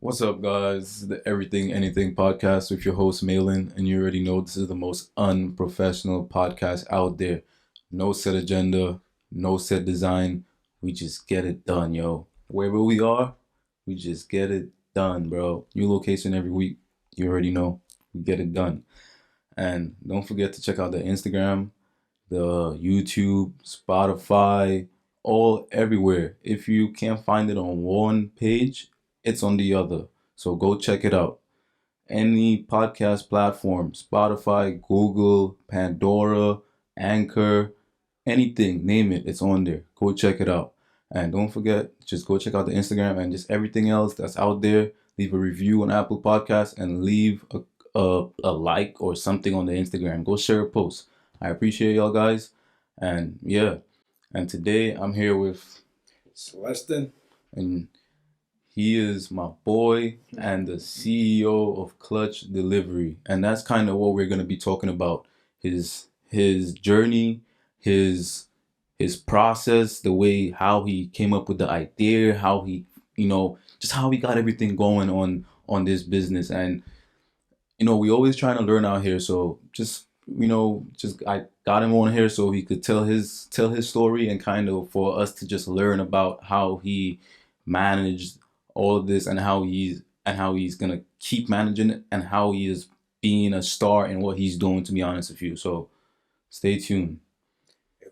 What's up, guys? This is the Everything Anything podcast with your host, Malin, and you already know this is the most unprofessional podcast out there. No set agenda, no set design. We just get it done, yo. Wherever we are, we just get it done, bro. New location every week. You already know. We get it done. And don't forget to check out the Instagram, the YouTube, Spotify, all everywhere. If you can't find it on one page, it's on the other. So go check it out. Any podcast platform, Spotify, Google, Pandora, Anchor, anything, name it, it's on there. Go check it out. And don't forget, just go check out the Instagram and just everything else that's out there. Leave a review on Apple Podcasts and leave a like or something on the Instagram. Go share a post. I appreciate y'all guys. And yeah, and today I'm here with, Celestin. and he is my boy and the CEO of Clutch Delivery. And that's kind of what we're going to be talking about. His journey, his his process, the way how he came up with the idea, how he, just how he got everything going on this business. And we always trying to learn out here. So just I got him on here so he could tell his story and kind of for us to just learn about how he managed all of this and how he's gonna keep managing it and how he is being a star in what he's doing. To be honest with you, so stay tuned.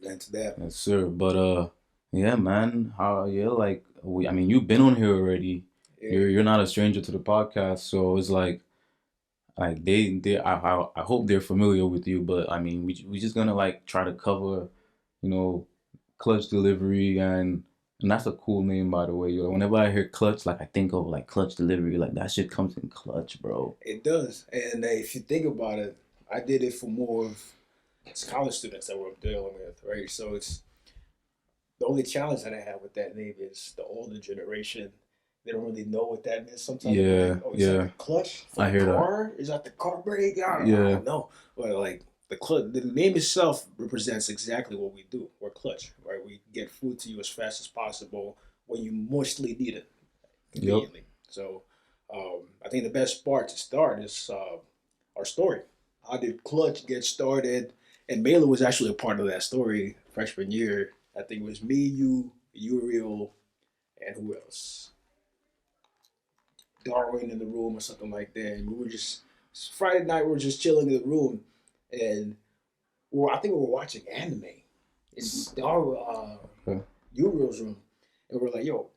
Amen to that. Yes, sir. But yeah, man. How yeah, like I mean, you've been on here already. Yeah. You're not a stranger to the podcast, so it's like I hope they're familiar with you, but I mean we just gonna like try to cover, you know, clutch delivery and that's a cool name by the way. Yo. Whenever I hear clutch, like I think of like clutch delivery, like that shit comes in clutch, bro. It does. And if you think about it, I did it for more of it's college students that we're dealing with, right? So it's the only challenge that I have with that name is the older generation. They don't really know what that means. Sometimes they're Yeah, like, "Oh, is that yeah, the clutch for I the hear that. car? Is that the car brake? I Yeah, don't know." But like the clutch, the name itself represents exactly what we do. We're clutch, right? We get food to you as fast as possible when you mostly need it, yep, conveniently. So I think the best part to start is our story. How did Clutch get started? And Baylor was actually a part of that story freshman year. I think it was me, you, Uriel, and who else? Darwin in the room or something like that. And we were just Friday night. We were just chilling in the room, and I think we were watching anime in Darwin, okay. Uriel's room, and we're like, "Yo,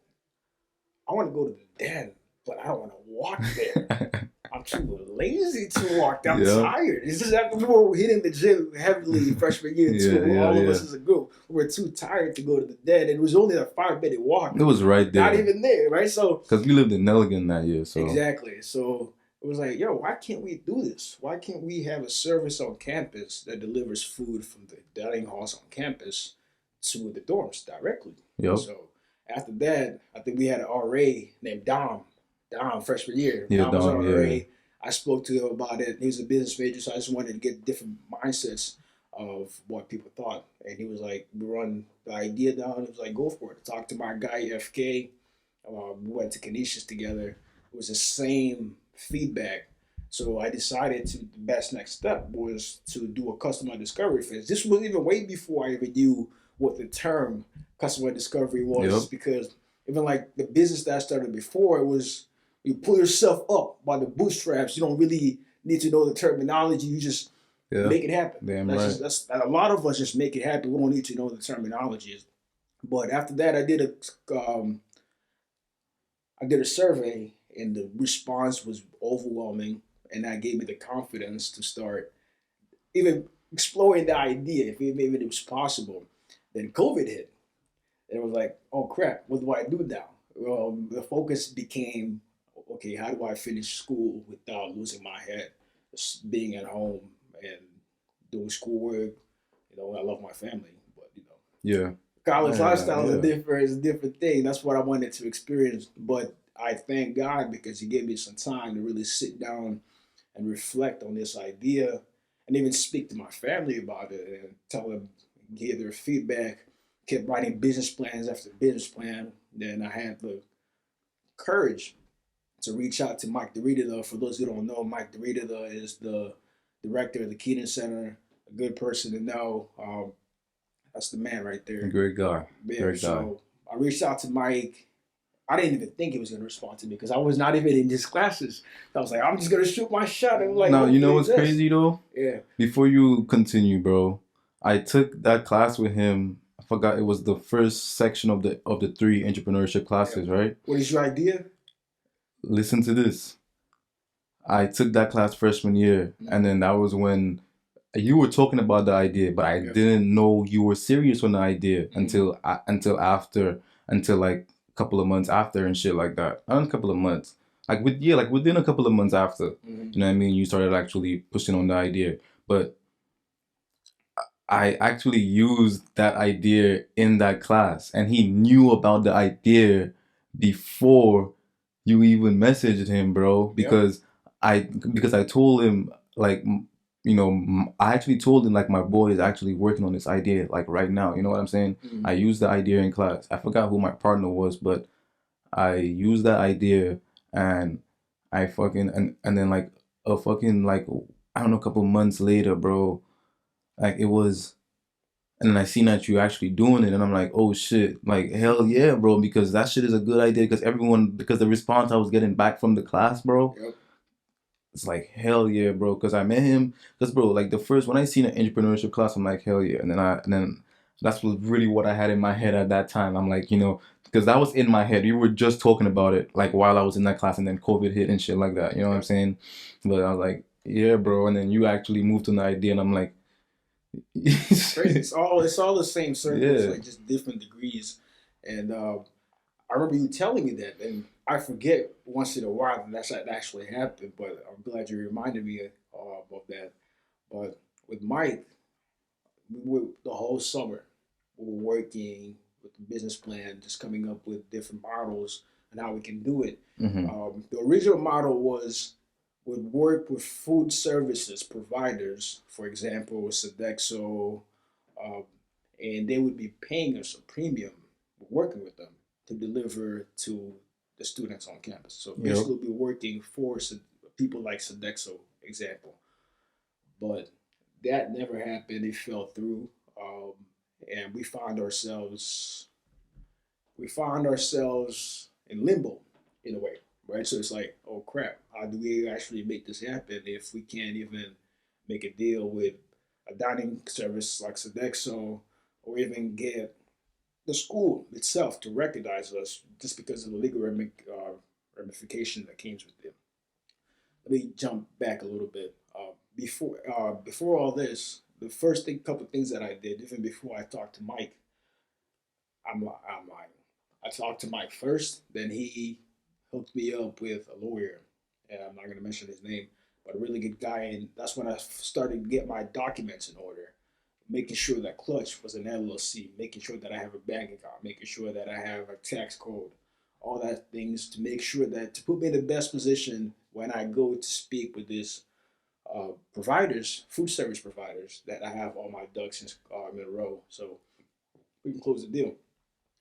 I want to go to the den, but I don't want to walk there. I'm too lazy to walk. I'm Yep. tired." It's just after we were hitting the gym heavily freshman year Yeah, too. yeah, All of yeah. us as a group were too tired to go to the den. It was only a 5 minute walk, It was right not there even there, right? So because we lived in Nelligan that year, so exactly. So it was like, yo, why can't we do this? Why can't we have a service on campus that delivers food from the dining halls on campus to the dorms directly? yep. So after that, I think we had an RA named Dom. Dom, freshman year. Yeah, Dom was our Dom, yeah. RA. I spoke to him about it. He was a business major, so I just wanted to get different mindsets of what people thought. And he was like, we run the idea down. He was like, go for it. Talk to my guy, FK. We went to Canisius together. It was the same feedback. So I decided the best next step was to do a customer discovery phase. This was even way before I even knew what the term customer discovery Yep. was, because even like the business that I started before, it was you pull yourself up by the bootstraps. You don't really need to know the terminology. You just Yeah. make it happen. Damn That's right. just that's a lot of us just make it happen. We don't need to know the terminologies. But after that, I did a survey, and the response was overwhelming, and that gave me the confidence to start even exploring the idea if even it was possible. Then COVID hit, and it was like, oh crap, what do I do now? The focus became, okay, how do I finish school without losing my head? Just being at home and doing schoolwork. I love my family, but Yeah. college lifestyle is a Yeah. different thing. That's what I wanted to experience. But I thank God because He gave me some time to really sit down and reflect on this idea, and even speak to my family about it and tell them, give their feedback. Kept writing business plans after business plan. Then I had the courage to reach out to Mike DeRita. For those who don't know, Mike DeRita is the director of the Keaton Center, a good person to know. That's the man right there. Great guy. Yeah, Great guy. so I reached out to Mike. I didn't even think he was going to respond to me because I was not even in his classes. I was like, I'm just going to shoot my shot. And like, Now, you know hopefully what's this. crazy though? Yeah. Before you continue, bro, I took that class with him. I forgot it was the first section of the 3 entrepreneurship classes, right? What is your idea? Listen to this. I took that class freshman year, and then that was when you were talking about the idea, but I didn't know you were serious on the idea until like a couple of months after and shit like that. Not a couple of months, like within a couple of months after. You know what I mean? You started actually pushing on the idea, but I actually used that idea in that class, and he knew about the idea before you even messaged him, bro. Because I told him like, I actually told him like my boy is actually working on this idea like right now. You know what I'm saying? I used the idea in class. I forgot who my partner was, but I used that idea, and I fucking and then like a fucking like I don't know, a couple months later, bro. Like it was, and then I seen that you actually doing it, and I'm like, oh shit, like hell yeah, bro, because that shit is a good idea. Because the response I was getting back from the class, bro, it's like hell yeah, bro. Because I met him, because bro, like the first when I seen an entrepreneurship class, I'm like hell yeah, and then that's really what I had in my head at that time. I'm like, because that was in my head. We were just talking about it like while I was in that class, and then COVID hit and shit like that. You know what I'm saying? But I was like, yeah, bro, and then you actually moved to the idea, and I'm like. It's all the same circles, like just different degrees. And I remember you telling me that, and I forget once in a while that actually happened. But I'm glad you reminded me of that. But with Mike, we were the whole summer we were working with the business plan, just coming up with different models and how we can do it. The original model would work with food services providers, for example, Sodexo, um, and they would be paying us a premium working with them to deliver to the students on campus. So basically, we'll be working for people like Sodexo, example. But that never happened. It fell through, and we found ourselves in limbo in a way, right? So it's like, oh crap, how do we actually make this happen if we can't even make a deal with a dining service like Sodexo, or even get the school itself to recognize us just because of the legal ramification that came with it. Let me jump back a little bit. Before all this, the first couple of things that I did, even before I talked to Mike, I'm lying. I talked to Mike first, then he hooked me up with a lawyer, and I'm not going to mention his name, but a really good guy. And that's when I started to get my documents in order, making sure that Clutch was an LLC, making sure that I have a bank account, making sure that I have a tax code, all that things to make sure that to put me in the best position when I go to speak with these providers, food service providers, that I have all my ducks in a row, so we can close the deal.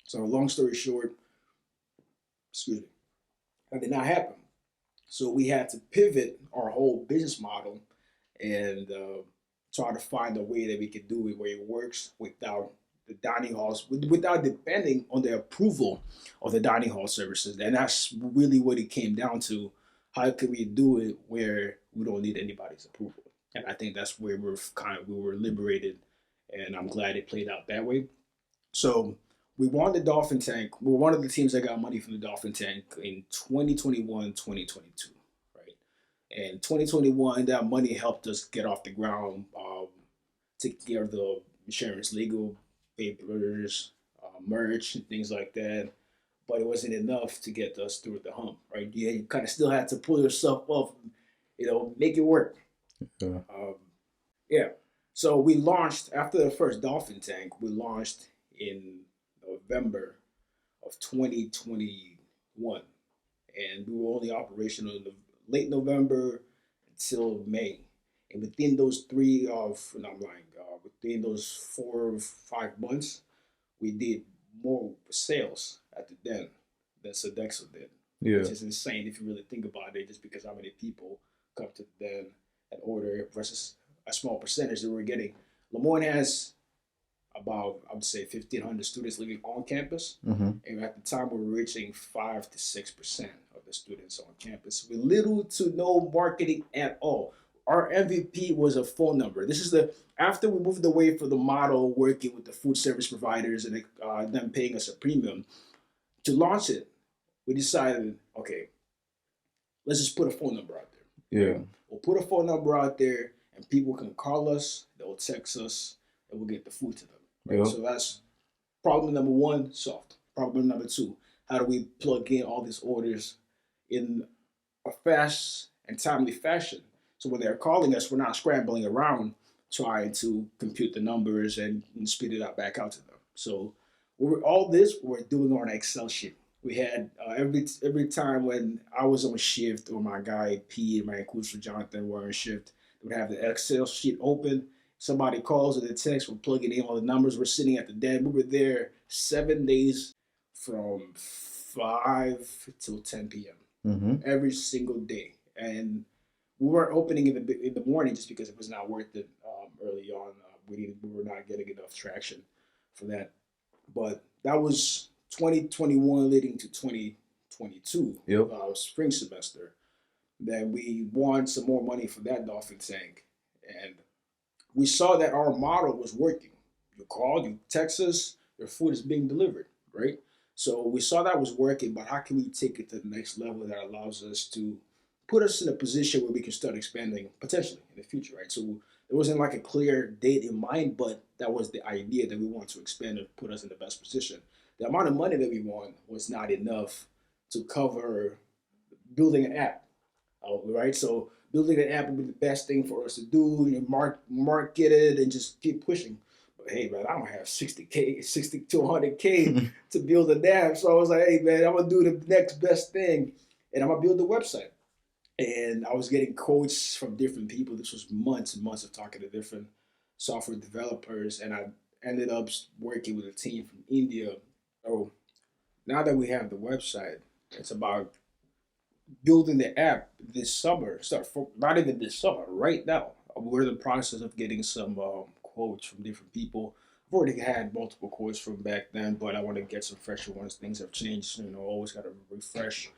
So long story short, excuse me, that did not happen. So we had to pivot our whole business model and try to find a way that we could do it where it works without the dining halls, without depending on the approval of the dining hall services. And that's really what it came down to. How can we do it where we don't need anybody's approval? And I think that's where we were liberated, and I'm glad it played out that way. So we won the Dolphin Tank. We were one of the teams that got money from the Dolphin Tank in 2021, 2022, right? And 2021, that money helped us get off the ground, take care of the insurance, legal papers, merch, and things like that. But it wasn't enough to get us through the hump, right? You kind of still had to pull yourself up, make it work. Yeah. Yeah. So we launched after the first Dolphin Tank. We launched in November of 2021, and we were only operational in the late November until May. And within those no, I'm lying, within those 4 or 5 months, we did more sales at the den than Sodexo did. Yeah. which is insane if you really think about it, just because how many people come to them and order versus a small percentage that we're getting. Lemoyne has about, I would say, 1,500 students living on campus. Mm-hmm. And at the time, we were reaching 5 to 6% of the students on campus with little to no marketing at all. Our MVP was a phone number. This is after we moved away from the model working with the food service providers and them paying us a premium to launch it. We decided, okay, let's just put a phone number out there. Yeah. We'll put a phone number out there, and people can call us, they'll text us, and we'll get the food to them. Right? Yep. So that's problem number one, solved. Problem number two, how do we plug in all these orders in a fast and timely fashion? So when they're calling us, we're not scrambling around trying to compute the numbers and spit it out back out to them. So all this we're doing on an Excel sheet. We had every time when I was on shift or my guy P and my coach Jonathan were on shift, we would have the Excel sheet open. Somebody calls or the text, we're plugging in all the numbers. We're sitting at the desk. We were there 7 days from 5 till 10 p.m. Mm-hmm. every single day. And we weren't opening in the morning just because it was not worth it early on. We were not getting enough traction for that. But that was 2021 leading to 2022, Yep. Spring semester. Then we won some more money for that dolphin tank. And we saw that our model was working. You called, you text us, your food is being delivered, right? So we saw that was working, but how can we take it to the next level that allows us to put us in a position where we can start expanding potentially in the future, right? So there wasn't like a clear date in mind, but that was the idea that we want to expand and put us in the best position. The amount of money that we won was not enough to cover building an app, right? So building an app would be the best thing for us to do, market it, and just keep pushing. But hey, man, I don't have 60K, 60 to 100K to build an app. So I was like, hey, man, I'm going to do the next best thing, and I'm going to build a website. And I was getting quotes from different people. This was months and months of talking to different software developers, and I ended up working with a team from India. Oh, now that we have the website, it's about building the app this summer. Not even this summer, right now. We're in the process of getting some quotes from different people. I've already had multiple quotes from back then, but I want to get some fresher ones. Things have changed, always got to refresh.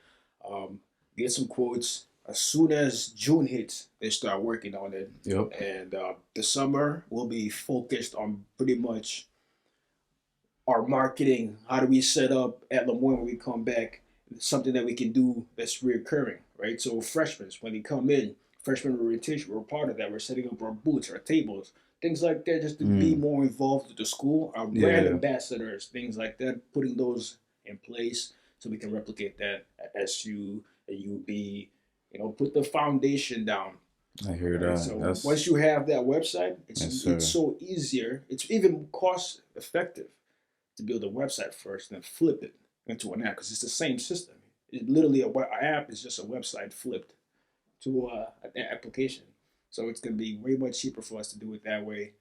Get some quotes. As soon as June hits, they start working on it. Yep. And the summer will be focused on pretty much our marketing. How do we set up at Lemoyne when we come back? Something that we can do that's reoccurring, right? So freshmen, when they come in, freshman orientation, we're part of that. We're setting up our booths, our tables, things like that, just to be more involved with the school. Our brand ambassadors, things like that, putting those in place so we can replicate that at SU, at UB, put the foundation down. I hear that. So once you have that website, it's so easier. It's even cost effective to build a website first and then flip it into an app because it's the same system. It literally, an app is just a website flipped to an application. So it's going to be way much cheaper for us to do it that way.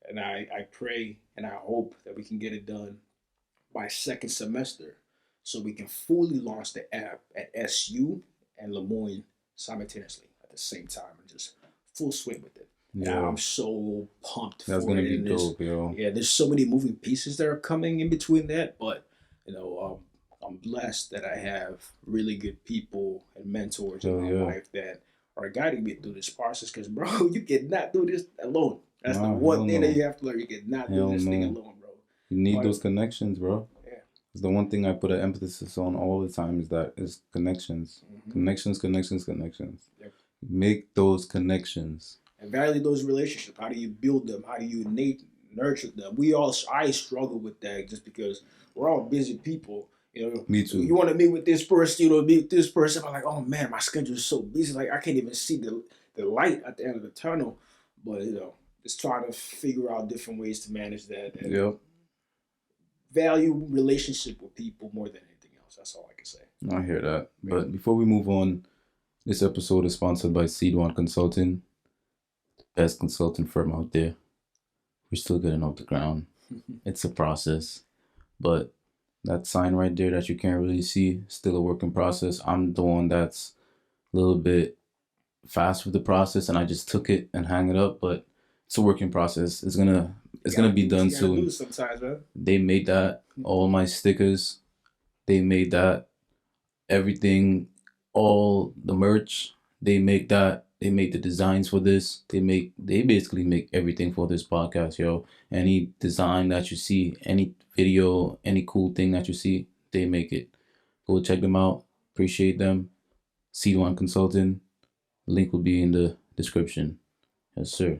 And I pray and I hope that we can get it done by second semester so we can fully launch the app at SU and Lemoyne simultaneously at the same time and just full swing with it. Yeah, I'm so pumped. That's gonna be dope, yo. Yeah, there's so many moving pieces that are coming in between that, but I'm blessed that I have really good people and mentors in my life that are guiding me through this process. Because, bro, you cannot do this alone. That's the one thing that you have to learn. You cannot do this thing alone, bro. You need those connections, bro. Yeah. It's the one thing I put an emphasis on all the time is connections. Connections. Yep. Make those connections. And value those relationships. How do you build them? How do you nurture them? I struggle with that just because we're all busy people. Me too. You want to meet with this person, meet with this person. I'm like, oh man, my schedule is so busy. Like I can't even see the light at the end of the tunnel. But just trying to figure out different ways to manage that. And value relationship with people more than anything else. That's all I can say. I hear that. But before we move on, this episode is sponsored by SidoineConsulting, the best consulting firm out there. We're still getting off the ground. It's a process, but That sign right there that you can't really see, still a work in process. I'm the one that's a little bit fast with the process, and I just took it and hang it up. But it's a working process. You It's gonna gotta be do what done you gotta do soon. sometimes, man. They made that all my stickers. They made that everything, all the merch. They make that. They make the designs for this. They basically make everything for this podcast, yo. Any design that you see, any video, any cool thing that you see, they make it. Go check them out. Appreciate them. SidoineConsulting. Link will be in the description. Yes, sir.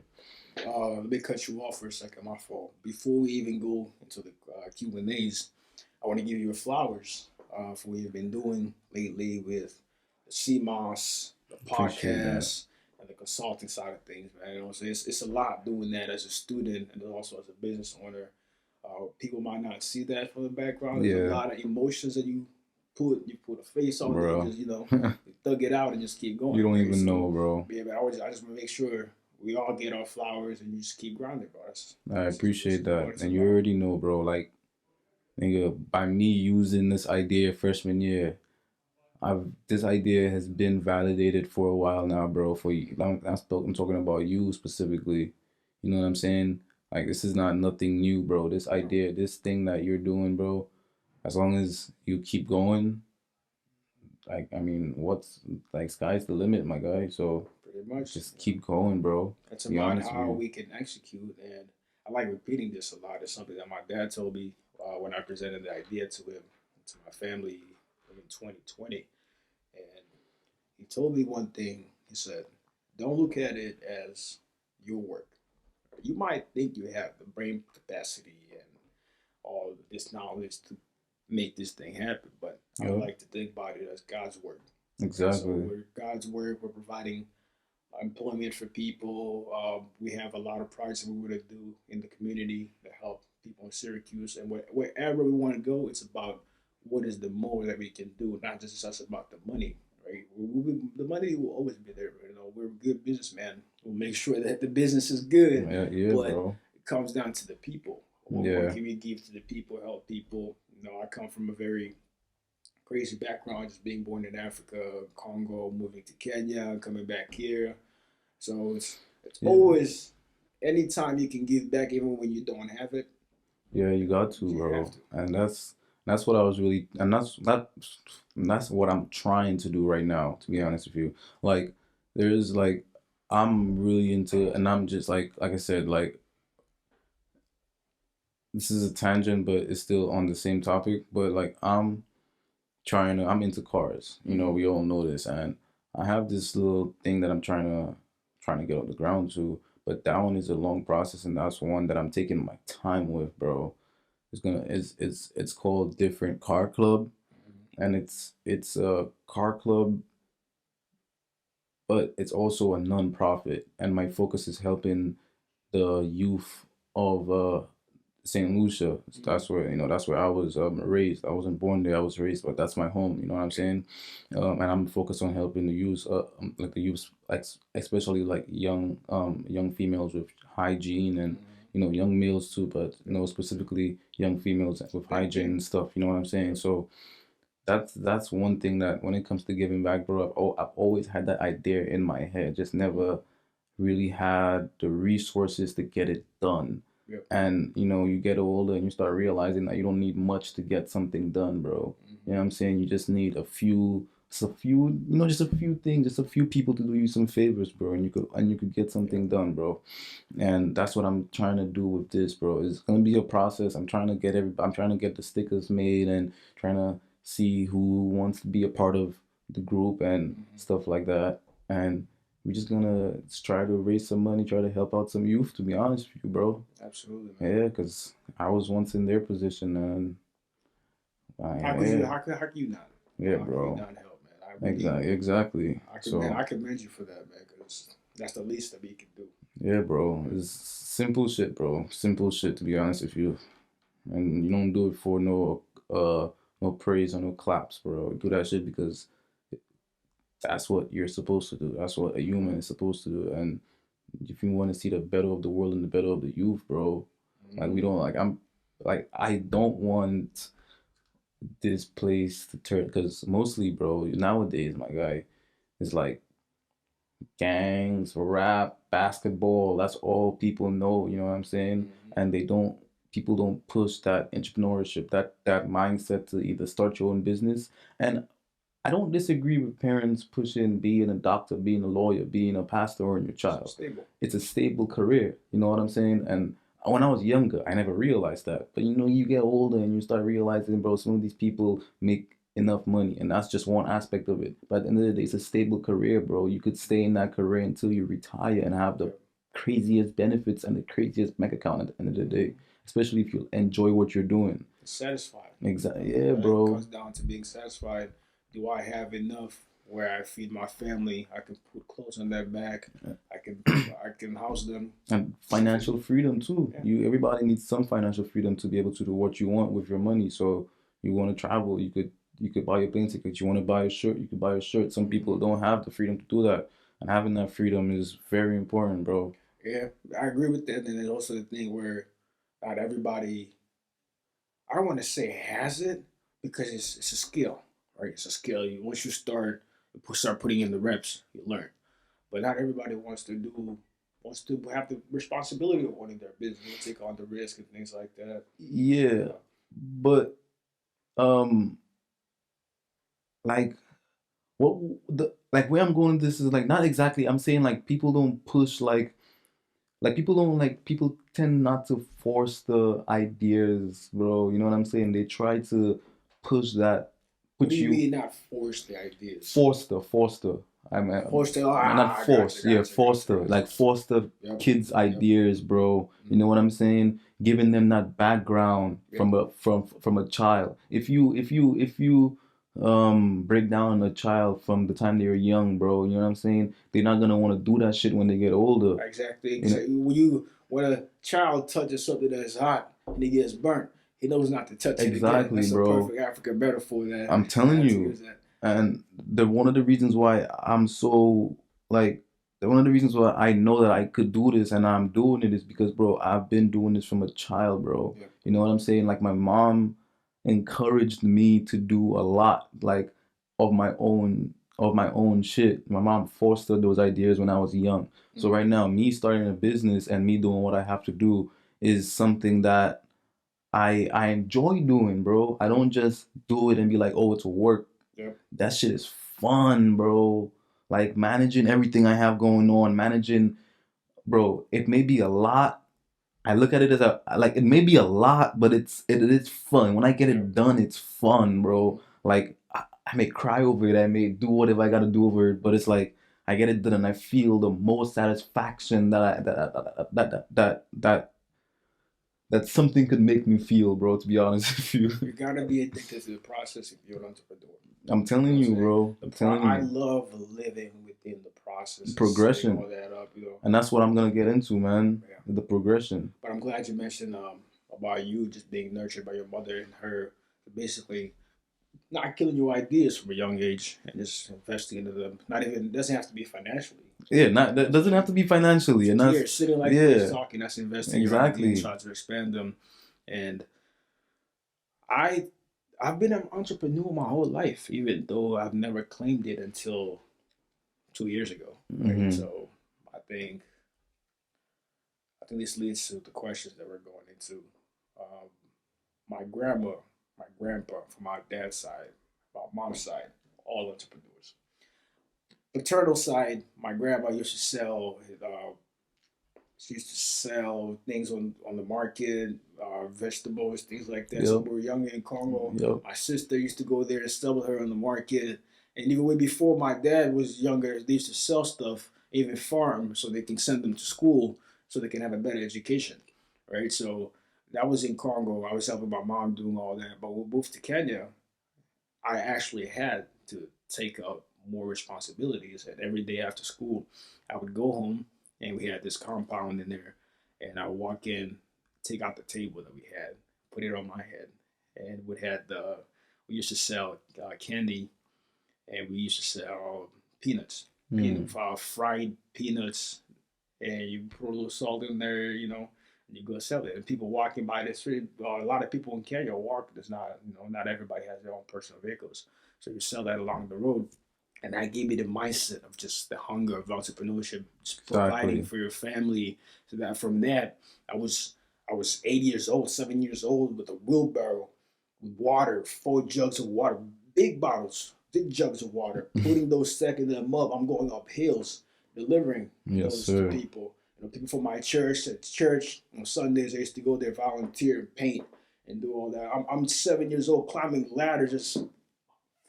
Let me cut you off for a second. My fault. Before we even go into the Q&As, I want to give you your flowers for what you've been doing lately with the CMOS, the Appreciate that. podcast, and the consulting side of things, man. You know, so it's a lot doing that as a student and also as a business owner. People might not see that from the background. There's a Yeah, lot of emotions that you put a face on it, and bro. just you thug it out and just keep You going, don't right? even So know, bro. yeah, but I just want to make sure we all get our flowers and you just keep grinding, bro. I That's appreciate what that. it's And you about. already know, bro. Like, nigga, by me using this idea freshman year, I've this idea has been validated for a while now, bro. For you, I'm talking about you specifically. You know what I'm saying? Like, this is not nothing new, bro. This idea, this thing that you're doing, bro. As long as you keep going, like, I mean, what's like sky's the limit, my guy. So Pretty much. just keep going, bro. It's To be about honest with how you. we can execute, and I like repeating this a lot. It's something that my dad told me when I presented the idea to him, to my family in 2020, and he told me one thing. He said, "Don't look at it as your work. You might think you have the brain capacity and all this knowledge to make this thing happen, but I Yeah, like to think about it as God's work. Right? So exactly. we're God's work. We're providing employment for people. We have a lot of projects we want to do in the community to help people in Syracuse, and wherever we want to go, it's about what is the more that we can do, not just about the money. Right? The money will always be there. You know, we're good businessmen. We'll make sure that the business is good, Yeah, yeah, but bro. it comes down to the people. What Yeah, can we give to the people, help people? You know, I come from a very crazy background, just being born in Africa, Congo, moving to Kenya, coming back here. So it's yeah, always anytime you can give back, even when you don't have it, yeah. You got to, you have bro. to. And that's what I was really, and that's what I'm trying to do right now. To be honest with you, like there's like I'm really into, and I'm just like I said, like this is a tangent, but it's still on the same topic. But like I'm into cars. You know, Mm-hmm. we all know this, and I have this little thing that I'm trying to get off the ground to. But that one is a long process, and that's one that I'm taking my time with, bro. It's called Different Car Club, and it's a car club, but it's also a non-profit, and my focus is helping the youth of St. Lucia. Mm-hmm. That's where I was raised. I wasn't born there. I was raised, but that's my home. You know what I'm Okay. saying? And I'm focused on helping the youth, like the youth, like especially like young females with hygiene and Mm-hmm. young males too, but Yep. specifically young females with Big hygiene thing. and stuff. You know what I'm saying? Yep. So that's one thing that when it comes to giving back, bro, I've always had that idea in my head, just Mm-hmm. never really had the resources to get it done. Yep. And you get older and you start realizing that you don't need much to get something done, bro. You know Mm-hmm. what I'm saying? You just need just a few things, just a few people to do you some favors, bro, and you could get Yep. something done, bro. And that's what I'm trying to do with this, bro. It's gonna be a process. I'm trying to get the stickers made and trying to see who wants to be a part of the group and Mm-hmm. stuff like that. And we're just gonna try to raise some money, try to help out some youth, to be honest with you, bro. Absolutely, man. Yeah, because I was once in their position, and How could you? yeah, How could you not? yeah, How could you bro. not help, man? I really, Exactly. I So, commend you for that, man, because that's the least that we can do. yeah, bro. It's simple shit, bro. Simple shit, to be honest with you. And you don't do it for no praise or no claps, bro. Do that shit because that's what you're supposed to do. That's what a human is supposed to do. And if you want to see the better of the world and the better of the youth, bro, like we Mm-hmm. don't like I'm like I don't want this place to turn, because mostly, bro, nowadays, my guy, is like gangs, rap, basketball. That's all people know. You know what I'm saying? Mhm. And people don't push that entrepreneurship, that mindset to either start your own business. And I don't disagree with parents pushing being a doctor, being a lawyer, being a pastor on your So child. stable. It's a stable career. You know what I'm saying? And when I was younger, I never realized that. But you get older and you start realizing, bro, some of these people make enough money, and that's just one aspect of it. But at the end of the day, it's a stable career, bro. You could stay in that career until you retire and have the Yeah. craziest benefits and the craziest bank account at the end of the day, especially if you enjoy what you're doing. Satisfied. Exactly. Yeah, Right? It bro. comes down to being satisfied. Do I have enough where I feed my family? I can put clothes on their back. I can house them. And financial freedom too. Yeah. Everybody needs some financial freedom to be able to do what you want with your money. So you want to travel, you could buy your plane ticket. You want to buy a shirt, you could buy a shirt. Some people Mhm. don't have the freedom to do that. And having that freedom is very important, bro. Yeah, I agree with that. And there's also the thing where not everybody, I don't want to say has it because it's a skill, right? It's a skill. Once you start putting in the reps, you learn. But not everybody wants to have the responsibility of owning their business, take on the risk and things like that. Yeah. Uh, But um like what the like where I'm going with this is like not exactly, I'm saying like people don't push like people don't like people tend not to force the ideas, bro. You know what I'm saying? They try to push that, what do put you you mean not force the ideas? foster. I mean, Force the not gotcha, force, yeah, gotcha, gotcha, foster, gotcha. like foster Yep, kids' yep, ideas, bro. You know mm, what I'm saying? Giving them that background yep. from a child. If you break down a child from the time they were young, bro, you know what I'm saying? They're not gonna want to do that shit when they get older. Exactly, You know, exactly. When a child touches something that's hot and he gets burnt, he knows not to touch it again. exactly, That's a bro. perfect African metaphor that I'm I telling had to you. use that. And the one of the reasons why I'm so like one of the reasons why I know that I could do this and I'm doing it is because, bro, I've been doing this from a child, bro. Yeah. You know what I'm saying? Like my mom encouraged me to do a lot, like of my own shit. My mom fostered those ideas when I was young. So Mm. right now, me starting a business and me doing what I have to do is something that I enjoy doing, bro. I Yep. don't just do it and be like, oh, it's work. Yep. That shit is fun, bro. Like managing everything I have going on, managing, bro. It may be a lot. I look at it as a like it may be a lot, but it is fun. When I get Yep. it done, it's fun, Mm-hmm. bro. Like I may cry over it. I may do whatever I gotta do over it, but it's like I get it done and I feel the most satisfaction that something could make me feel, bro. To be honest with you, You gotta be addicted to the process if you're an entrepreneur. I'm You know telling what I'm you, saying? bro. I'm telling I you, love living within the process and setting all progression. that up. You know. And that's what I'm gonna get into, man. Yeah. The progression. But I'm glad you mentioned about you just being nurtured by your mother and her basically not killing your ideas from a young age and just investing into them. Not even doesn't have to be financially. Yeah, not You know what that I'm doesn't have saying? to be financially, and Just here, that's sitting like this, yeah, talking, that's investing your ideas, exactly. trying to expand them. And I I've been an entrepreneur my whole life, even though I've never claimed it until 2 years ago. Right. Hmm. So I think I think this leads to the questions that we're going into. Um, my grandma, my grandpa from my dad's side, my mom's side, all entrepreneurs. Paternal side, my grandma used to sell. She used to sell things on the market, vegetables, things like that. So Yep. when we were younger in Congo, Yep. my sister used to go there and sell with her on the market. And even way before my dad was younger, they used to sell stuff, even farm, so they can send them to school so they can have a better education, right? So that was in Congo. I was helping my mom doing all that. But when we moved to Kenya, I actually had to take up more responsibilities. And every day after school, I would go home and we had this compound in there. And I would walk in, take out the table that we had, put it on my head. And we used to sell candy and we used to sell peanuts, Mm. fried peanuts. And you put a little salt in there, and you go sell it. And people walking by the street, a lot of people in Kenya walk. There's not, not everybody has their own personal vehicles, so you sell that along the road. And that gave me the mindset of just the hunger of entrepreneurship, just providing Exactly. for your family. So that from that, I was 8 years old, 7 years old, with a wheelbarrow, with water, 4 jugs of water, big bottles, big jugs of water, putting those stacking them up. I'm going up hills, delivering Yes, those to sir. people. People from my church at church on Sundays. I used to go there, volunteer, and paint, and do all that. I'm 7 years old, climbing ladders, just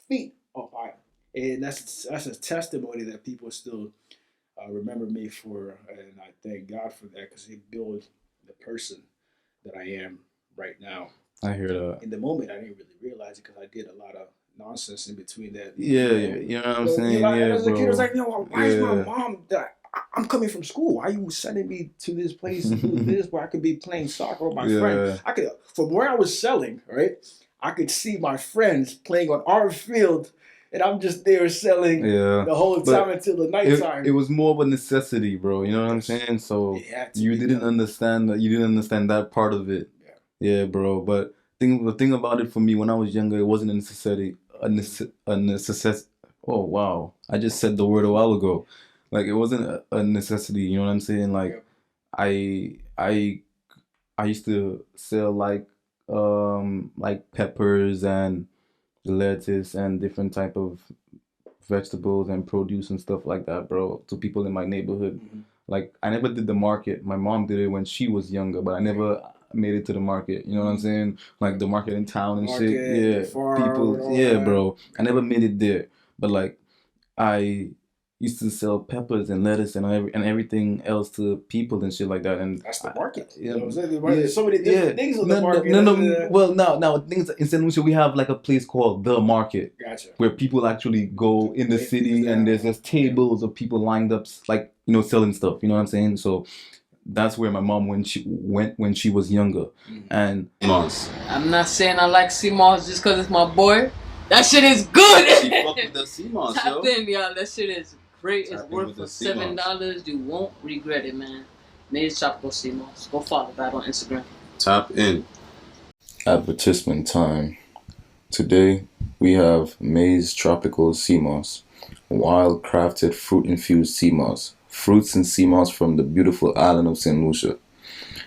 feet up high, and that's a testimony that people still remember me for, and I thank God for that because He built the person that I am right now. I hear that. In the moment, I didn't really realize it because I did a lot of nonsense in between that. Yeah, you know what I'm Well, saying? like, Yeah, as a kid, I was like, bro. why is my Yeah. mom that I'm coming from school? Why are you sending me to this place to do this where I could be playing soccer with my friend? Yeah. I could, from where I was selling, right? I could see my friends playing on our field, and I'm just there selling Yeah. the whole time But until the it nighttime. was more of a necessity, bro. You know what I'm Yes, saying? So it had to you be didn't done. understand that. You didn't understand that part of it. Yeah, bro. But the thing about it for me when I was younger, it wasn't a necessity. A necessity. Oh wow! I just said the word a while ago. Like it wasn't a necessity. You know what I'm saying? Yeah. Like I I I used to sell like peppers and lettuce and different type of vegetables and produce and stuff like that, bro, to people in my neighborhood. Mm-hmm. Like I never did the market. My mom did it when she was younger, but I never made it to the market. You know what I'm saying? Like the market in town and shit. Market, the Yeah, farm, people. and all Yeah, that. bro. I never made it there, but like I used to sell peppers and lettuce and everything else to people and shit like that. And That's the market. yeah, I'm saying? yeah, There's so many different things on the no, market. no, no. Well, now things in St. Lucia, we have like a place called the market Gotcha. where people actually go in the city and there's just tables of people lined up, like selling stuff. You know what I'm saying? So that's where my mom went when she was younger, and I'm not saying I like CMOS just because it's my boy. That shit is good. She fucked with the CMOS, Tap in, y'all. That shit is great. Tap It's in worth with for the $7. You won't regret it, man. Made Tropical CMOS. Go follow that on Instagram. Tap in. Advertisement time. Today we have Maize Tropical Sea Moss, wild crafted fruit infused sea moss, fruits and sea moss from the beautiful island of St. Lucia.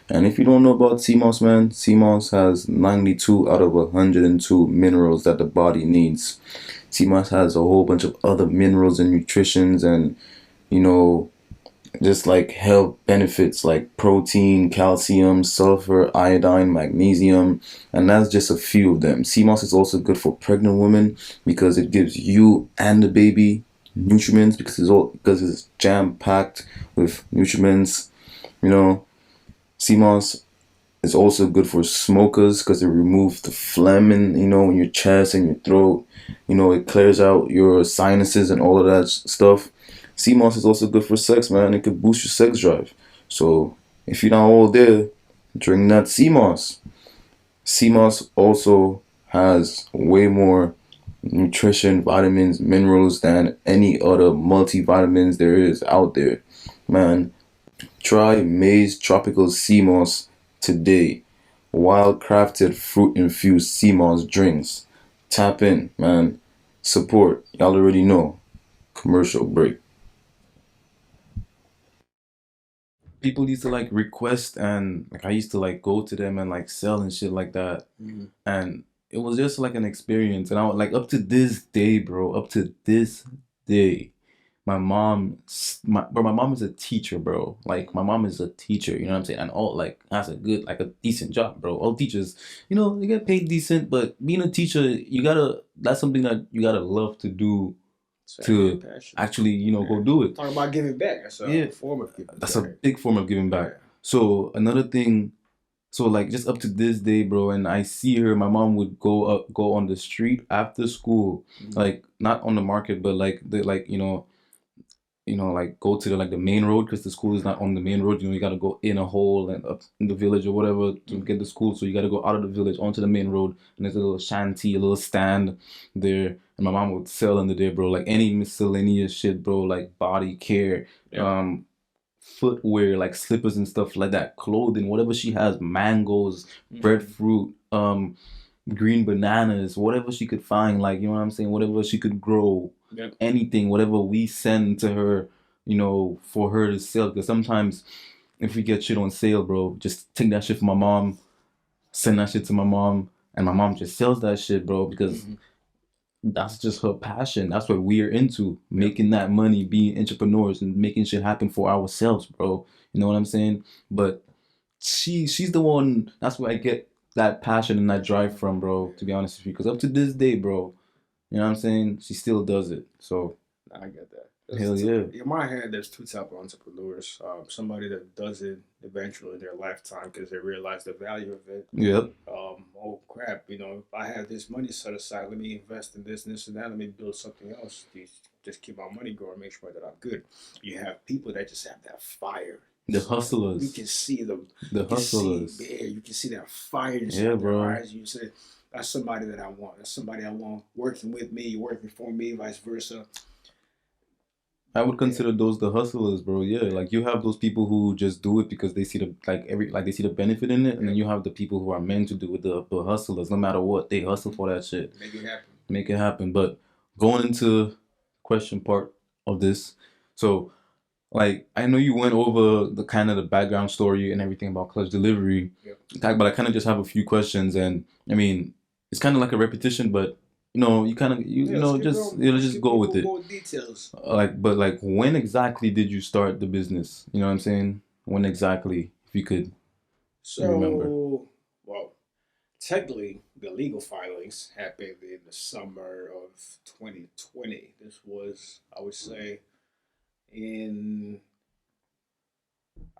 And if you don't know about sea moss, man, sea moss has 92 out of 102 minerals that the body needs. Sea moss has a whole bunch of other minerals and nutritions and, you know, just like health benefits like protein, calcium, sulfur, iodine, magnesium, and that's just a few of them. Sea moss is also good for pregnant women because it gives you and the baby nutrients because it's jam packed with nutrients. Sea moss is also good for smokers because it removes the phlegm in your chest and your throat. It clears out your sinuses and all of that stuff. Sea moss is also good for sex, man. It could boost your sex drive. So if you're not all there, drink that sea moss. Sea moss also has way more nutrition, vitamins, minerals than any other multivitamins there is out there. Man, try Maize Tropical Sea Moss today. Wild crafted fruit infused sea moss drinks. Tap in, man. Support. Y'all already know. Commercial break. People used to like request and like I used to like go to them and like sell and shit like that. And it was just like an experience. And I was like up to this day, bro. Up to this day. My mom is a teacher, bro. Like my mom is a teacher, you know what I'm saying? And all like has a decent job, bro. All teachers, they get paid decent, but being a teacher, that's something that you gotta love to do to actually, go do it. Talk about giving back. That's a form of giving back. That's a big form of giving back. So another thing, so like just up to this day, bro, and I see her, my mom would go on the street after school, like not on the market, but like like go to the main road because the school is not on the main road. You got to go in a hole and up in the village or whatever to get to school. So you got to go out of the village onto the main road, and there's a little shanty, a little stand there, and my mom would sell under there, bro. Like any miscellaneous shit, bro, like body care, footwear, like slippers and stuff like that, clothing, whatever she has, mangoes, breadfruit, green bananas, whatever she could find, like, you know what I'm saying, whatever she could grow, Yep. anything, whatever we send to her, you know, for her to sell. Because sometimes if we get shit on sale, bro, just take that shit from my mom, send that shit to my mom, and my mom just sells that shit, bro, because that's just her passion. That's what we're into, making that money, being entrepreneurs and making shit happen for ourselves, bro. You know what I'm saying? But she's the one. That's where I get that passion and that drive from, bro. To be honest with you, because up to this day, bro, you know what I'm saying? She still does it. So I get that. hell yeah. In my head, there's two type of entrepreneurs. Somebody that does it eventually in their lifetime because they realize the value of it. Yep. Oh crap, you know, if I have this money set aside, let me invest in this and that. Let me build something else. Just keep my money going, make sure that I'm good. You have people that just have that fire. The hustlers. You can see them. The hustlers. You can see that fire in Yeah, their bro. eyes. You say, that's somebody that I want. That's somebody I want working with me, working for me, vice versa. I would consider those the hustlers, bro. Yeah, like you have those people who just do it because they see the they see the benefit in it, and then you have the people who are meant to do it, the hustlers. No matter what, they hustle for that shit. Make it happen. Make it happen. But going into question part of this, so like I know you went over the kind of the background story and everything about clutch delivery, but I kind of just have a few questions, and I mean it's kind of like a repetition, but you know you kind of let's just go with it. More details. But when exactly did you start the business? You know what I'm saying? When exactly, if you could remember. Well, technically, the legal filings happened in the summer of 2020. This was, I would say, in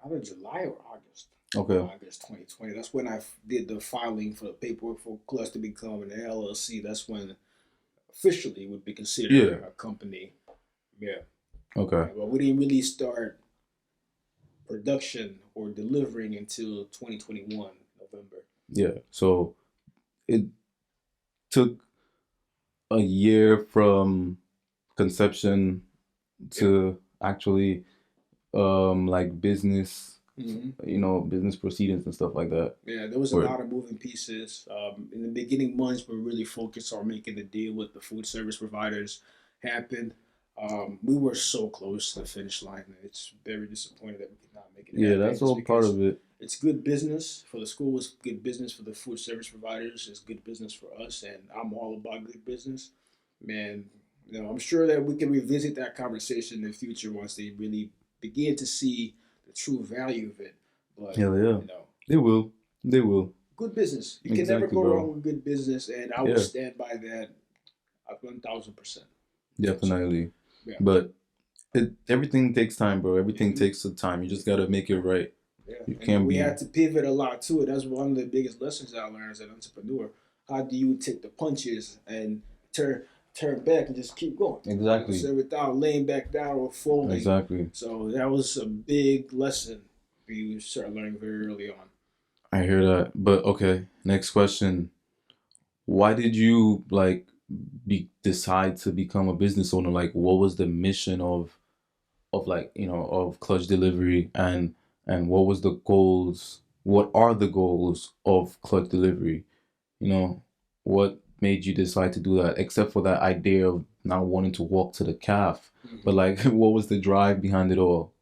either July or August. Okay. August 2020. That's when I did the filing for the paperwork for Clutch to become an LLC. That's when officially it would be considered a company. Yeah. Okay. But we didn't really start production or delivering until 2021 November. Yeah. So it took a year from conception to actually like business, you know, business proceedings and stuff like that. Yeah, there was a lot of moving pieces. In the beginning months, we were really focused on making the deal with the food service providers happen. We were so close to the finish line. It's very disappointing that we could not make it happen. Yeah, that's all part of it. It's good business for the school. It's good business for the food service providers. It's good business for us, and I'm all about good business. Man, you know, I'm sure that we can revisit that conversation in the future once they really begin to see the true value of it. But hell yeah, you know, they will. They will. Good business. You can never go wrong with good business, and I will stand by that 1,000%. Definitely. Yeah. But everything takes time, bro. Everything takes some time. You just gotta make it right. Yeah. You can't. We had to pivot a lot too. That's one of the biggest lessons I learned as an entrepreneur. How do you take the punches and turn back and just keep going? Exactly. So without laying back down or folding. Exactly. So that was a big lesson we started learning very early on. I hear that. But okay, next question. Why did you decide to become a business owner? Like, what was the mission of like, you know, of Clutch Delivery, and what was the goals? What are the goals of Clutch Delivery? You know, what made you decide to do that? Except for that idea of not wanting to walk to the calf, but like, what was the drive behind it all?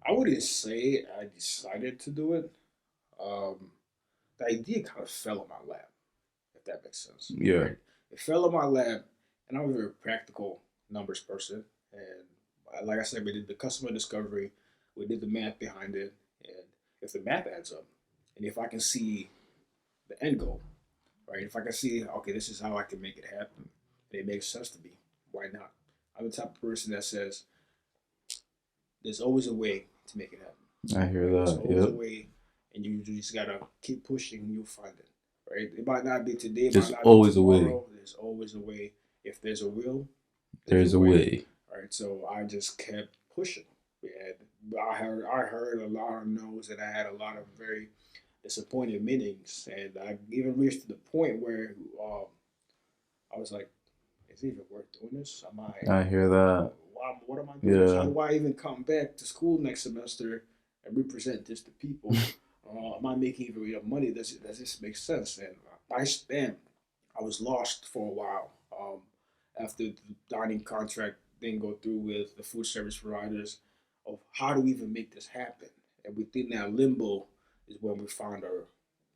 I wouldn't say I decided to do it. The idea kind of fell on my lap, if that makes sense. Yeah. Right? It fell on my lap, and I'm a very practical numbers person. And like I said, we did the customer discovery, we did the math behind it, and if the math adds up, and if I can see the end goal, right? If I can see, okay, this is how I can make it happen, and it makes sense to me, why not? I'm the type of person that says, there's always a way to make it happen. I hear that. There's always a way, and you just gotta keep pushing, and you'll find it. Right? It might not be today. There's always a way. There's always a way. If there's a will, there's a way. Right. So I just kept pushing. I heard a lot of no's, and I had a lot of very disappointed meetings, and I even reached to the point where I was like, "Is it even worth doing this? I hear that. What am I doing? Yeah. How do I even come back to school next semester and represent this to people? Am I making even enough money? Does this make sense? And I was lost for a while. After the dining contract didn't go through with the food service providers, of how do we even make this happen? And within that limbo is when we found our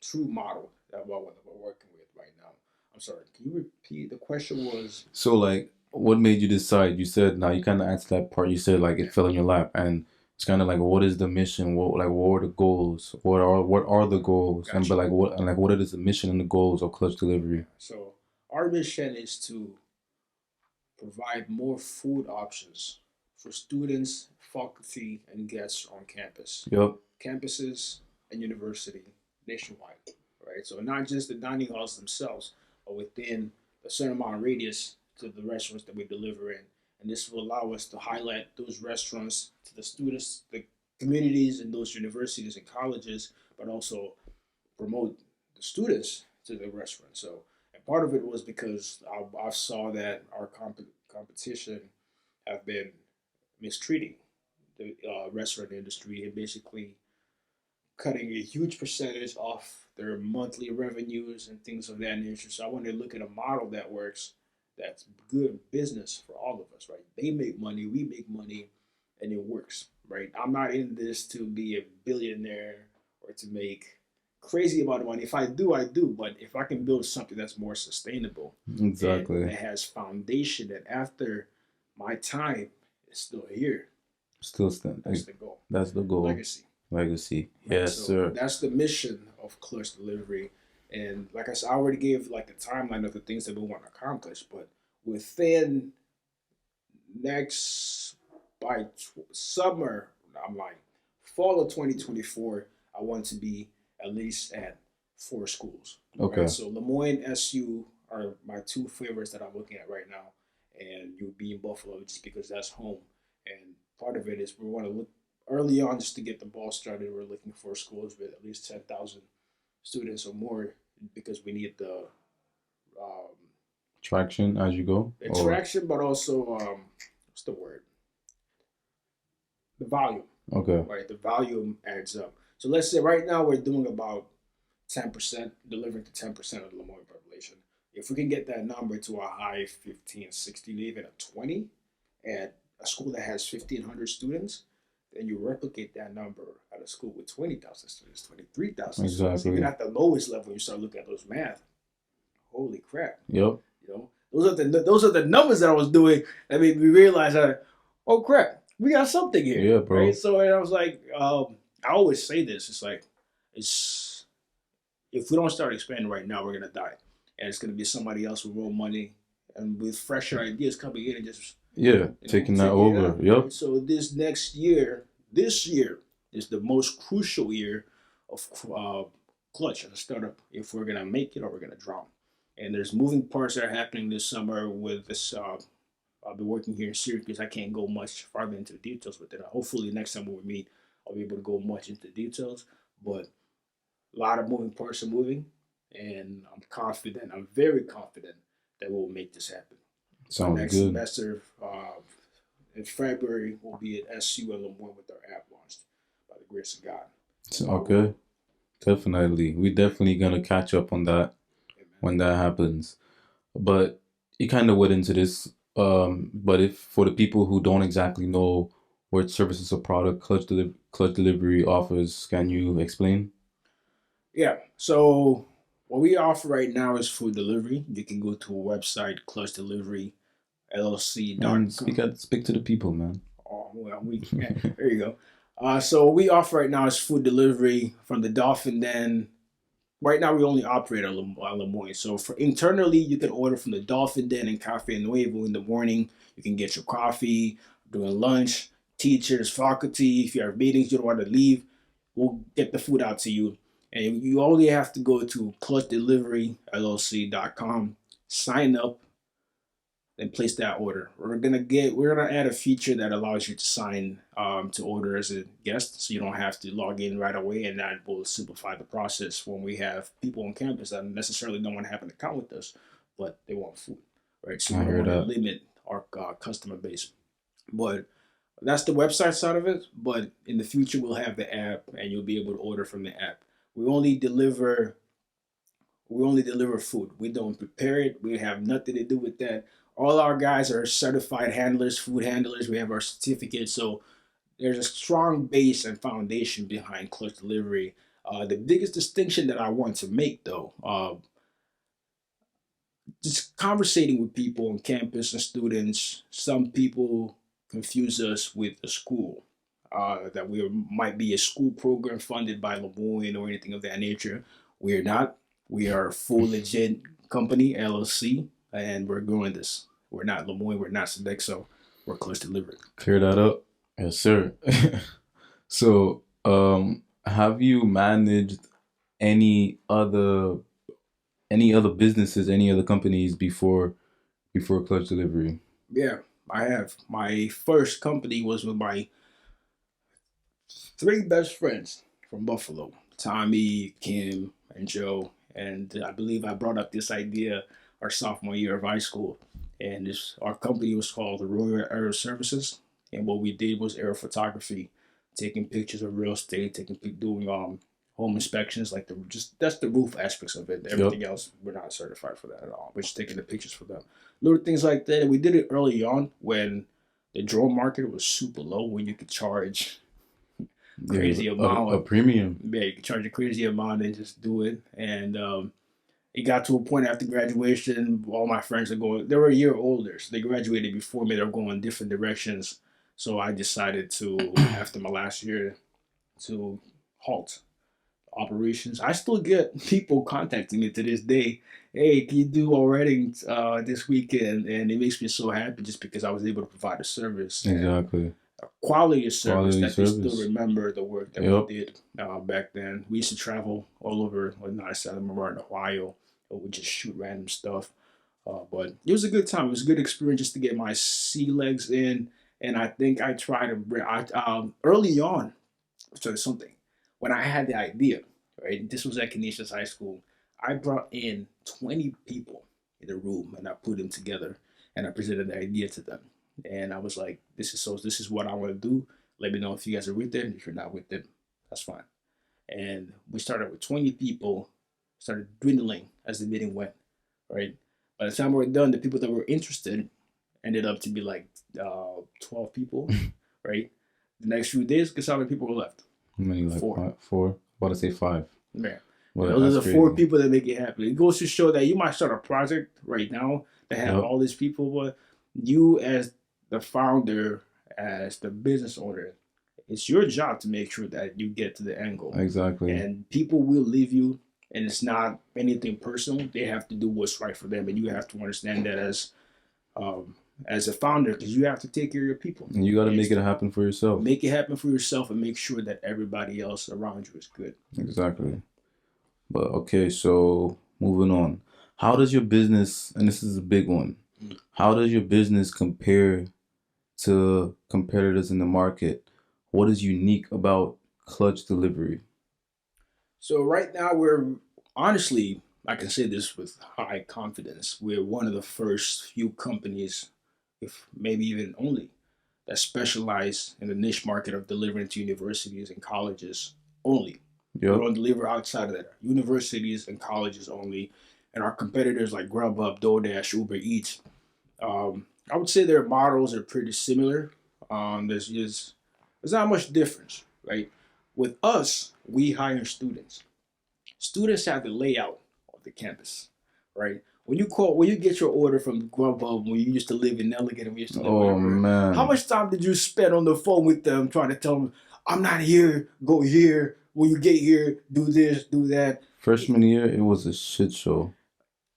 true model that we're working with right now. I'm sorry, can you repeat? The question was, So like, what made you decide? You said now you kind of answered that part. You said like it fell in your lap, and it's kind of like, what is the mission? What are the goals? What are the goals? And gotcha. but what is the mission and the goals of Clutch Delivery? So our mission is to provide more food options for students, faculty, and guests on campus, Yep. campuses, and university nationwide. Right. So not just the dining halls themselves, but within a certain amount of radius to the restaurants that we deliver in. And this will allow us to highlight those restaurants to the students, the communities, and those universities and colleges, but also promote the students to the restaurant. So, and part of it was because I saw that our competition have been mistreating the restaurant industry and basically cutting a huge percentage off their monthly revenues and things of that nature. So I wanted to look at a model that works, that's good business for all of us, right? They make money, we make money, and it works, right? I'm not in this to be a billionaire or to make crazy amount of money. If I do, I do. But if I can build something that's more sustainable and Exactly. that has foundation, that after my time is still here, Still stand. that's the goal. That's the goal. Legacy. Legacy. Right? Yes, So sir. that's the mission of Clutch Delivery. And like I said, I already gave like the timeline of the things that we want to accomplish. But within next summer, I'm like fall of 2024, I want to be at least at 4 schools. Okay. Right. So Lemoyne, SU are my two favorites that I'm looking at right now, and you'll be in Buffalo just because that's home. And part of it is we want to look early on just to get the ball started. We're looking for schools with at least 10,000 students or more because we need the um, Traction as you go. Or attraction, but also what's the word? The volume, okay. right? The volume adds up. So let's say right now we're doing about 10%, delivering to 10% of the Lemoyne population. If we can get that number to a high 15, 16, even a 20 at a school that has 1,500 students, then you replicate that number at a school with 20,000 students, 23,000 students. Even Exactly. at the lowest level, you start looking at those math. Holy crap! Yep. You know, those are the numbers that I was doing that made me realize that, oh crap, we got something here, Yeah, bro. right? So and I was like, I always say this. It's like, it's if we don't start expanding right now, we're gonna die, and it's gonna be somebody else with more money and with fresher ideas coming in and just Yeah. Taking that over. Yep. So this year is the most crucial year of Clutch as a startup. If we're gonna make it or we're gonna drown, and there's moving parts that are happening this summer with this. I'll be working here in Syracuse. I can't go much farther into the details with it. Hopefully, next time we meet, I'll be able to go much into details. But a lot of moving parts are moving, and I'm confident. I'm very confident that we'll make this happen. So Sounds next good. semester, in February, we'll be at SU and Lemoyne with our app launched by the grace of God. Okay. Definitely. We definitely gonna catch up on that Amen. when that happens. But you kind of went into this. But if for the people who don't exactly know what services or product Clutch Delivery offers, can you explain? Yeah. So what we offer right now is food delivery. You can go to our website, And clutchdeliveryllc.com. speak to the people, man. Oh, well, there you go. So what we offer right now is food delivery from the Dolphin Den. Right now, we only operate at Lemoyne. So for internally, you can order from the Dolphin Den and Cafe Nuevo in the morning. You can get your coffee during lunch. Teachers, faculty, if you have meetings, you don't want to leave, we'll get the food out to you. And you only have to go to clutchdeliveryllc.com, sign up, and place that order. We're gonna add a feature that allows you to sign to order as a guest, so you don't have to log in right away, and that will simplify the process when we have people on campus that necessarily don't want to have an account with us, but they want food, right? So I we don't heard want to that. limit our customer base. But that's the website side of it. But in the future, we'll have the app, and you'll be able to order from the app. We only deliver we only deliver food. We don't prepare it. We have nothing to do with that. All our guys are certified handlers, food handlers. We have our certificates. So there's a strong base and foundation behind clutch delivery. The biggest distinction that I want to make, though, just conversating with people on campus and students, some people confuse us with a school. That we might be a school program funded by Lemoyne or anything of that nature. We are not. We are a full legit company, LLC, and we're growing this. We're not Lemoyne, we're not Sodexo, we're Clutch Delivery. Clear that up. Yes, sir. So, have you managed any other businesses, any other companies before Clutch Delivery? Yeah, I have. My first company was with my three best friends from Buffalo, Tommy, Kim, and Joe. And I believe I brought up this idea our sophomore year of high school. And our company was called the Royal Aero Services. And what we did was aero photography, taking pictures of real estate, doing home inspections, like that's the roof aspects of it. Everything else, we're not certified for that at all. We're just taking the pictures for them. Little things like that. And we did it early on when the drone market was super low, when you could charge crazy amount. A premium. Yeah, you could charge a crazy amount and just do it. And it got to a point after graduation, all my friends are going, they were a year older, so they graduated before me, they were going different directions. So I decided to, after my last year, to halt operations. I still get people contacting me to this day. Hey, can you do a wedding this weekend? And it makes me so happy just because I was able to provide a service. Exactly. Quality of service Quality that service. they still remember the work that we did back then. We used to travel all over, well, not I remember in Ohio, or we just shoot random stuff. But it was a good time. It was a good experience just to get my sea legs in. And I think I tried to bring, early on, so something, when I had the idea, right, this was at Canisius High School, I brought in 20 people in a room and I put them together and I presented the idea to them. And I was like, this is what I want to do. Let me know if you guys are with it. If you're not with it, that's fine. And we started with 20 people, started dwindling as the meeting went, right? By the time we were done, the people that were interested ended up to be like 12 people, right? The next few days, guess how many people were left? How many? Like Four. Four? About to say five. Yeah. Well, Those are the four people that make it happen. It goes to show that you might start a project right now that have all these people, but you as the founder, as the business owner, it's your job to make sure that you get to the end goal. Exactly. And people will leave you, and it's not anything personal. They have to do what's right for them, and you have to understand that as a founder, because you have to take care of your people. And you got to make it happen for yourself. Make it happen for yourself and make sure that everybody else around you is good. Exactly. But okay, so moving on. How does your business, and this is a big one, how does your business compare to competitors in the market? What is unique about Clutch Delivery? So right now we're, honestly, I can say this with high confidence, we're one of the first few companies, if maybe even only, that specialize in the niche market of delivering to universities and colleges only. We don't deliver outside of that. Universities and colleges only. And our competitors like Grubhub, DoorDash, Uber Eats, I would say their models are pretty similar. There's not much difference, right? With us, we hire students. Students have the layout of the campus, right? When you get your order from Grubhub, when you used to live in Elegant, and we used to live man, how much time did you spend on the phone with them trying to tell them, I'm not here, go here, when you get here, do this, do that? Freshman year, it was a shit show.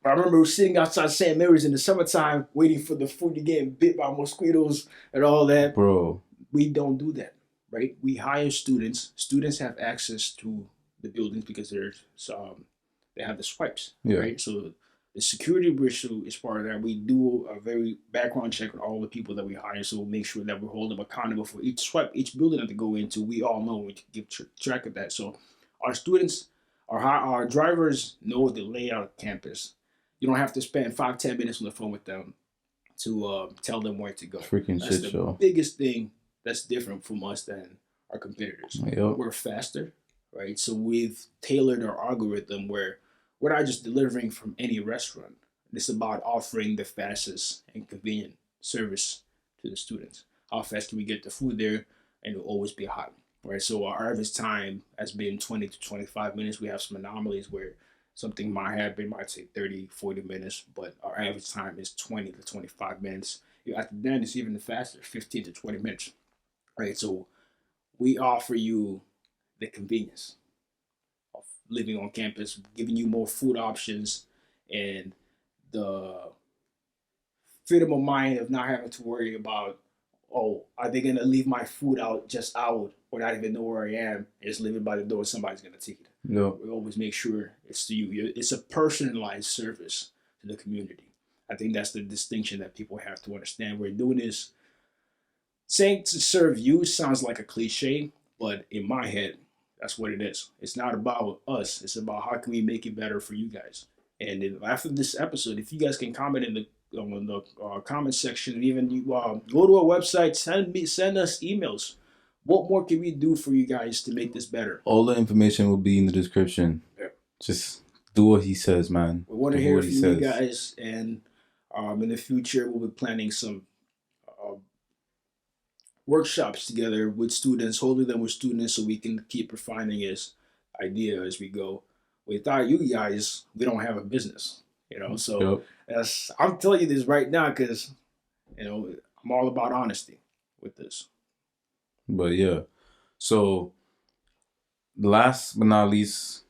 I remember sitting outside St. Mary's in the summertime waiting for the food to get bit by mosquitoes and all that. Bro. We don't do that, right? We hire students. Students have access to the buildings because they have the swipes, right? So the security issue is part of that. We do a very background check on all the people that we hire, so we'll make sure that we hold them accountable for each swipe, each building that they go into. We all know, we can keep track of that. So our students, our drivers know the layout of campus. You don't have to spend 5-10 minutes on the phone with them. to tell them where to go. Freaking That's shit the show. biggest thing that's different from us than our competitors. Yep. We're faster, right? So we've tailored our algorithm where we're not just delivering from any restaurant. It's about offering the fastest and convenient service to the students. How fast can we get the food there, and it'll always be hot, right? So our average time has been 20 to 25 minutes. We have some anomalies where something might take 30, 40 minutes, but our average time is 20 to 25 minutes. At the end, it's even faster, 15 to 20 minutes, right? So we offer you the convenience of living on campus, giving you more food options, and the freedom of mind of not having to worry about, oh, are they gonna leave my food out or not even know where I am and just leave it by the door, somebody's gonna take it. Yep. We always make sure it's to you. It's a personalized service to the community. I think that's the distinction that people have to understand. We're doing this. Saying to serve you sounds like a cliche, but in my head, that's what it is. It's not about us. It's about how can we make it better for you guys. And then after this episode, if you guys can comment in the comment section, and even you go to our website, send us emails. What more can we do for you guys to make this better? All the information will be in the description. Yeah. Just do what he says, man. We want to Do hear what from he you says. guys, and in the future, we'll be planning some workshops together with students, holding them with students, so we can keep refining his idea as we go. Without you guys, we don't have a business, you know. So Yep. I'm telling you this right now because I'm all about honesty with this. But yeah. So last but not least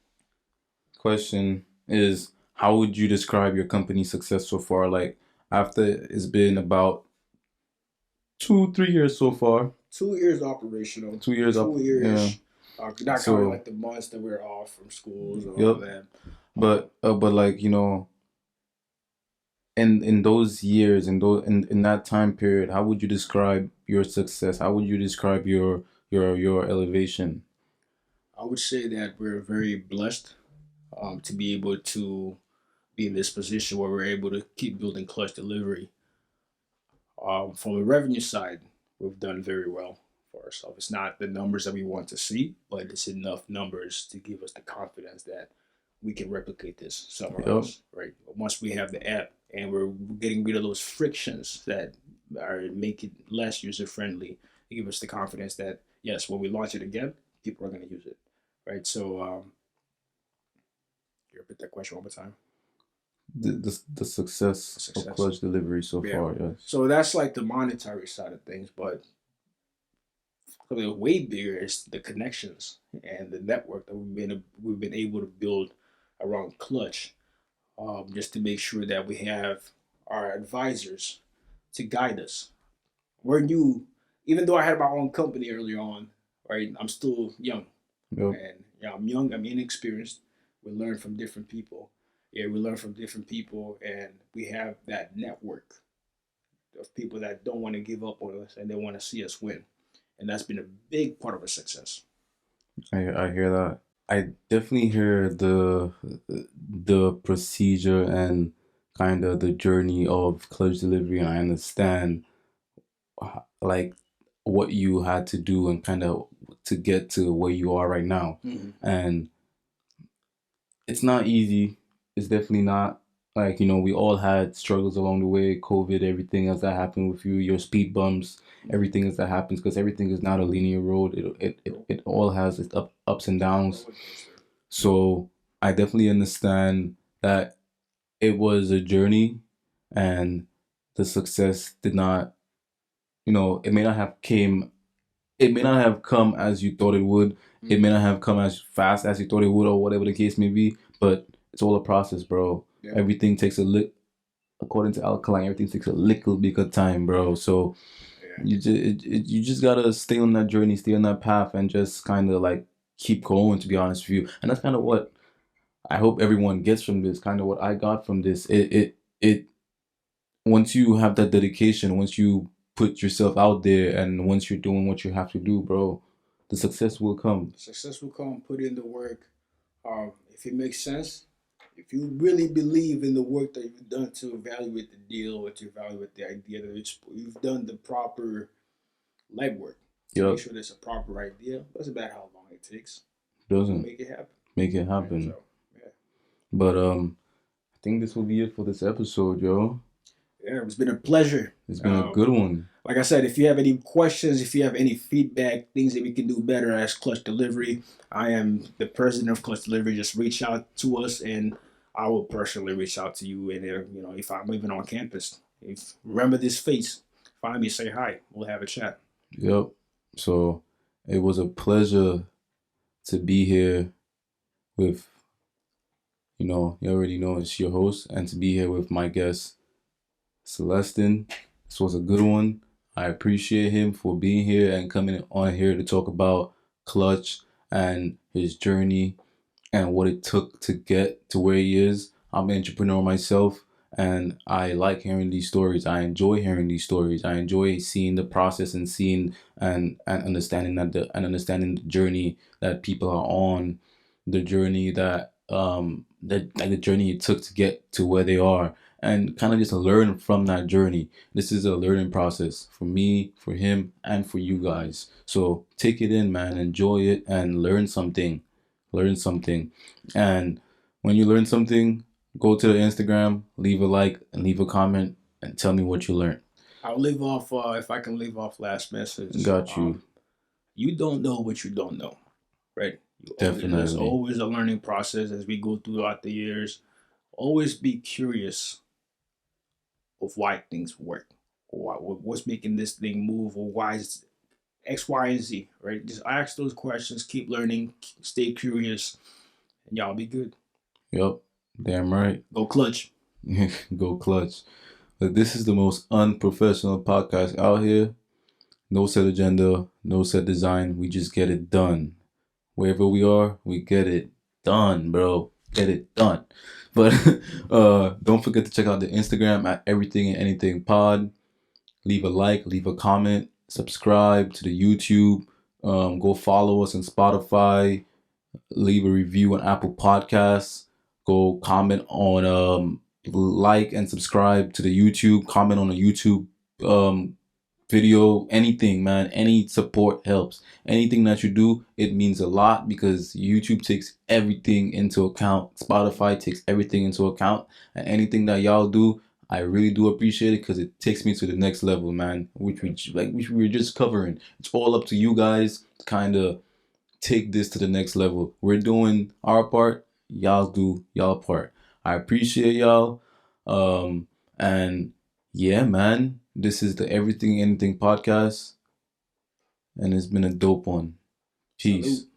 question is, how would you describe your company's success so far? Like, after it's been about 2-3 years so far. 2 years operational. 2 years up. 2 years. Yeah. Not So- counting like the months that we're off from schools and all Yep. of that. But like, in those years, in that time period, how would you describe your success? How would you describe your elevation? I would say that we're very blessed to be able to be in this position where we're able to keep building clutch delivery. From the revenue side, we've done very well for ourselves. It's not the numbers that we want to see, but it's enough numbers to give us the confidence that we can replicate this somewhere Yep. else, right? Once we have the app and we're getting rid of those frictions that make it less user friendly, they give us the confidence that yes, when we launch it again, people are going to use it, right? So, you repeat that question one more time. The success of clutch delivery so far, yes. So that's like the monetary side of things, but way bigger is the connections and the network that we've been able to build around Clutch, just to make sure that we have our advisors to guide us. We're new, even though I had my own company early on, right? I'm still young, Yep. and I'm young. I'm inexperienced. We learn from different people. Yeah, we learn from different people, and we have that network of people that don't want to give up on us and they want to see us win, and that's been a big part of our success. I hear that. I definitely hear the procedure and kind of the journey of clutch delivery, and I understand like what you had to do and kind of to get to where you are right now. Mm-hmm. And it's not easy. It's definitely not. Like, we all had struggles along the way, COVID, everything else that happened with you, your speed bumps, everything else that happens, because everything is not a linear road. It all has its ups and downs. So I definitely understand that it was a journey, and the success did not, it may not have come as you thought it would. It may not have come as fast as you thought it would, or whatever the case may be, but it's all a process, bro. Yeah. Everything takes according to Alkaline, everything takes a little bit of time, bro. So you just gotta stay on that journey, stay on that path, and just kind of like keep going, to be honest with you. And that's kind of what I hope everyone gets from this, kind of what I got from this. It once you have that dedication, once you put yourself out there, and once you're doing what you have to do, bro, the success will come. Success will come. Put in the work. If it makes sense, if you really believe in the work that you've done to evaluate the deal or to evaluate the idea that you've done the proper legwork. Yep. Make sure there's a proper idea. Doesn't matter how long it takes. Doesn't Make it happen. make it happen. So, yeah. But I think this will be it for this episode, yo. Yeah, it's been a pleasure. It's been a good one. Like I said, if you have any questions, if you have any feedback, things that we can do better as Clutch Delivery, I am the president of Clutch Delivery. Just reach out to us, and I will personally reach out to you. And if I'm even on campus, remember this face, find me, say hi. We'll have a chat. Yep. So it was a pleasure to be here with, you already know it's your host, and to be here with my guest, Celestin. This was a good one. I appreciate him for being here and coming on here to talk about Clutch and his journey and what it took to get to where he is. I'm an entrepreneur myself, and I like hearing these stories. I enjoy hearing these stories. I enjoy seeing the process and seeing and understanding understanding the journey that people are on, the journey that the journey it took to get to where they are, and kind of just learn from that journey. This is a learning process for me, for him, and for you guys. So take it in, man. Enjoy it and learn something. And when you learn something, go to the Instagram, leave a like and leave a comment and tell me what you learned. I'll leave off, if I can leave off last message. Got you. You don't know what you don't know, right? Definitely. There's always a learning process as we go throughout the years. Always be curious of why things work, or what's making this thing move, or why is X, Y, and Z, right? Just ask those questions, keep learning, stay curious, and y'all be good. Yep, damn right. Go Clutch. Go Clutch. But this is the most unprofessional podcast out here. No set agenda, no set design. We just get it done. Wherever we are, we get it done, bro. Get it done. But don't forget to check out the Instagram at Everything and Anything Pod. Leave a like, leave a comment, subscribe to the YouTube. Go follow us on Spotify. Leave a review on Apple Podcasts. Go comment on like and subscribe to the YouTube. Comment on the YouTube video. Anything, man. Any support helps. Anything that you do, it means a lot, because YouTube takes everything into account. Spotify takes everything into account. And anything that y'all do, I really do appreciate it, because it takes me to the next level, man. Which we were just covering. It's all up to you guys to kind of take this to the next level. We're doing our part. Y'all do y'all part. I appreciate y'all. And yeah, man, this is the Everything Anything podcast, and it's been a dope one. Peace. Salute.